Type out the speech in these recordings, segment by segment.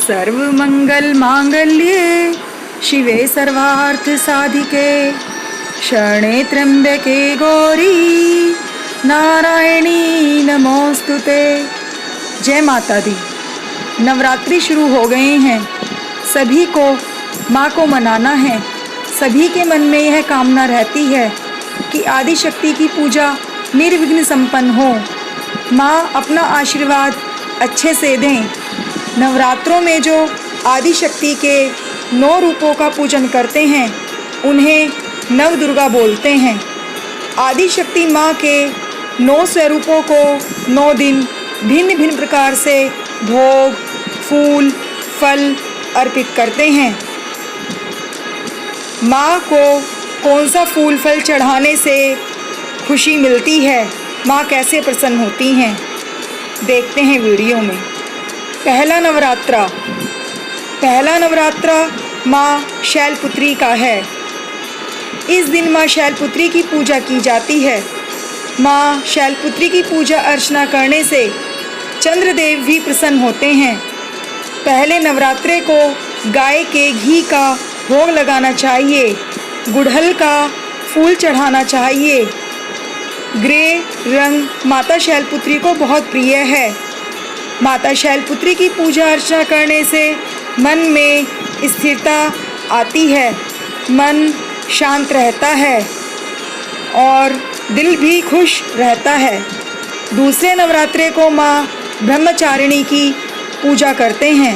सर्वमंगल मांगल्ये शिवे सर्वार्थ साधिके शरणे त्र्यंबके गौरी नारायणी नमोस्तुते। जय माता दी। नवरात्रि शुरू हो गए हैं। सभी को माँ को मनाना है। सभी के मन में यह कामना रहती है कि आदि शक्ति की पूजा निर्विघ्न संपन्न हो। माँ अपना आशीर्वाद अच्छे से दें। नवरात्रों में जो आदि शक्ति के 9 रूपों का पूजन करते हैं उन्हें नव दुर्गा बोलते हैं। आदि शक्ति माँ के 9 स्वरूपों को 9 दिन भिन्न भिन्न प्रकार से भोग, फूल, फल अर्पित करते हैं। माँ को कौन सा फूल फल चढ़ाने से खुशी मिलती है, माँ कैसे प्रसन्न होती हैं, देखते हैं वीडियो में। पहला नवरात्रा माँ शैलपुत्री का है। इस दिन माँ शैलपुत्री की पूजा की जाती है। माँ शैलपुत्री की पूजा अर्चना करने से चंद्रदेव भी प्रसन्न होते हैं। पहले नवरात्रे को गाय के घी का भोग लगाना चाहिए। गुड़हल का फूल चढ़ाना चाहिए। ग्रे रंग माता शैलपुत्री को बहुत प्रिय है। माता शैलपुत्री की पूजा अर्चना करने से मन में स्थिरता आती है, मन शांत रहता है और दिल भी खुश रहता है। दूसरे नवरात्रे को माँ ब्रह्मचारिणी की पूजा करते हैं।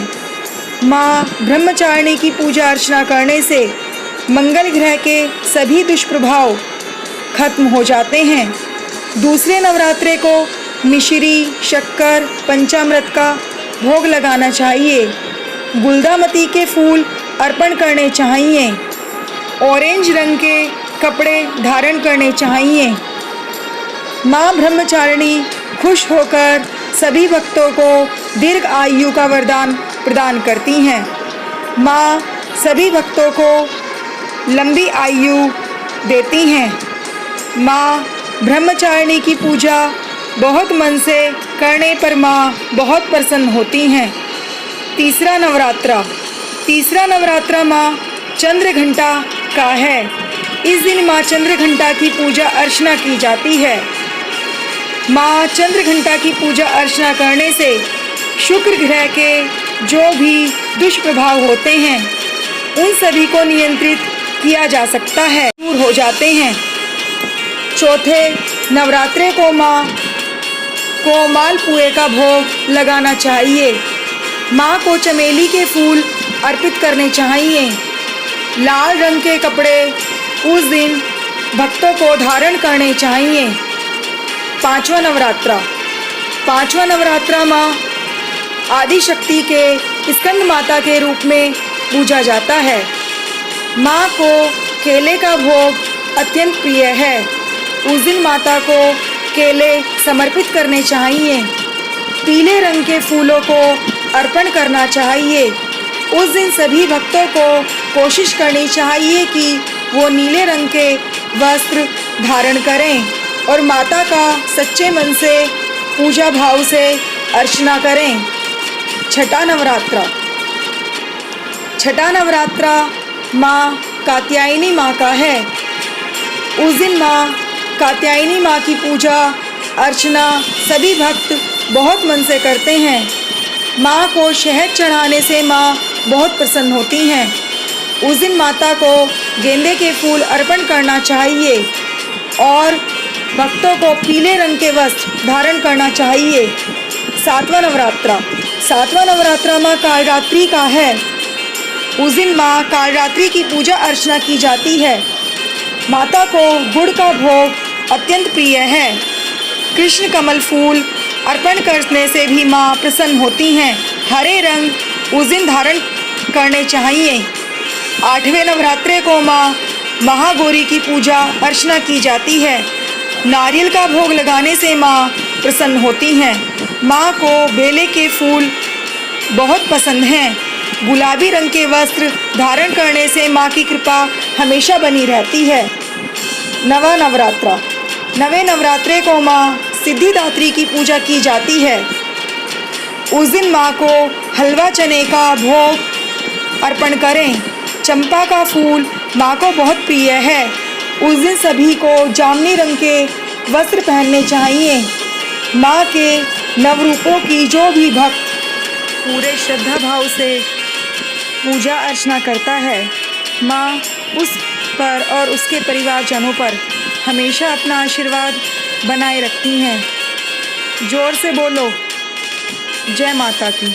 माँ ब्रह्मचारिणी की पूजा अर्चना करने से मंगल ग्रह के सभी दुष्प्रभाव खत्म हो जाते हैं। दूसरे नवरात्रे को मिश्री, शक्कर, पंचामृत का भोग लगाना चाहिए। गुलदामती के फूल अर्पण करने चाहिए। ऑरेंज रंग के कपड़े धारण करने चाहिए। माँ ब्रह्मचारिणी खुश होकर सभी भक्तों को दीर्घ आयु का वरदान प्रदान करती हैं। माँ सभी भक्तों को लंबी आयु देती हैं। माँ ब्रह्मचारिणी की पूजा बहुत मन से करने पर माँ बहुत प्रसन्न होती हैं। तीसरा नवरात्रा माँ चंद्रघंटा का है। इस दिन माँ चंद्रघंटा की पूजा अर्चना की जाती है। माँ चंद्रघंटा की पूजा अर्चना करने से शुक्र ग्रह के जो भी दुष्प्रभाव होते हैं उन सभी को नियंत्रित किया जा सकता है, दूर हो जाते हैं। चौथे नवरात्रे को माँ को मालपुए का भोग लगाना चाहिए। माँ को चमेली के फूल अर्पित करने चाहिए। लाल रंग के कपड़े उस दिन भक्तों को धारण करने चाहिए। पांचवा नवरात्रा माँ आदि शक्ति के स्कंद माता के रूप में पूजा जाता है। माँ को केले का भोग अत्यंत प्रिय है। उस दिन माता को केले समर्पित करने चाहिए। पीले रंग के फूलों को अर्पण करना चाहिए। उस दिन सभी भक्तों को कोशिश करनी चाहिए कि वो नीले रंग के वस्त्र धारण करें और माता का सच्चे मन से पूजा भाव से अर्चना करें। छठा नवरात्रा माँ कात्यायनी माँ का है। उस दिन माँ कात्यायनी माँ की पूजा अर्चना सभी भक्त बहुत मन से करते हैं। माँ को शहद चढ़ाने से माँ बहुत प्रसन्न होती हैं। उस दिन माता को गेंदे के फूल अर्पण करना चाहिए और भक्तों को पीले रंग के वस्त्र धारण करना चाहिए। सातवां नवरात्रा माँ कालरात्रि का है। उस दिन माँ कालरात्रि की पूजा अर्चना की जाती है। माता को गुड़ का भोग अत्यंत प्रिय है। कृष्ण कमल फूल अर्पण करने से भी माँ प्रसन्न होती हैं। हरे रंग उस दिन धारण करने चाहिए। 8वें नवरात्रे को माँ महागौरी की पूजा अर्चना की जाती है। नारियल का भोग लगाने से माँ प्रसन्न होती हैं। माँ को बेले के फूल बहुत पसंद हैं। गुलाबी रंग के वस्त्र धारण करने से माँ की कृपा हमेशा बनी रहती है। नवे नवरात्रे को माँ सिद्धिदात्री की पूजा की जाती है। उस दिन माँ को हलवा चने का भोग अर्पण करें। चंपा का फूल माँ को बहुत प्रिय है। उस दिन सभी को जामुनी रंग के वस्त्र पहनने चाहिए। माँ के नवरूपों की जो भी भक्त पूरे श्रद्धा भाव से पूजा अर्चना करता है, माँ उस पर और उसके परिवारजनों पर हमेशा अपना आशीर्वाद बनाए रखती हैं। जोर से बोलो जय माता की।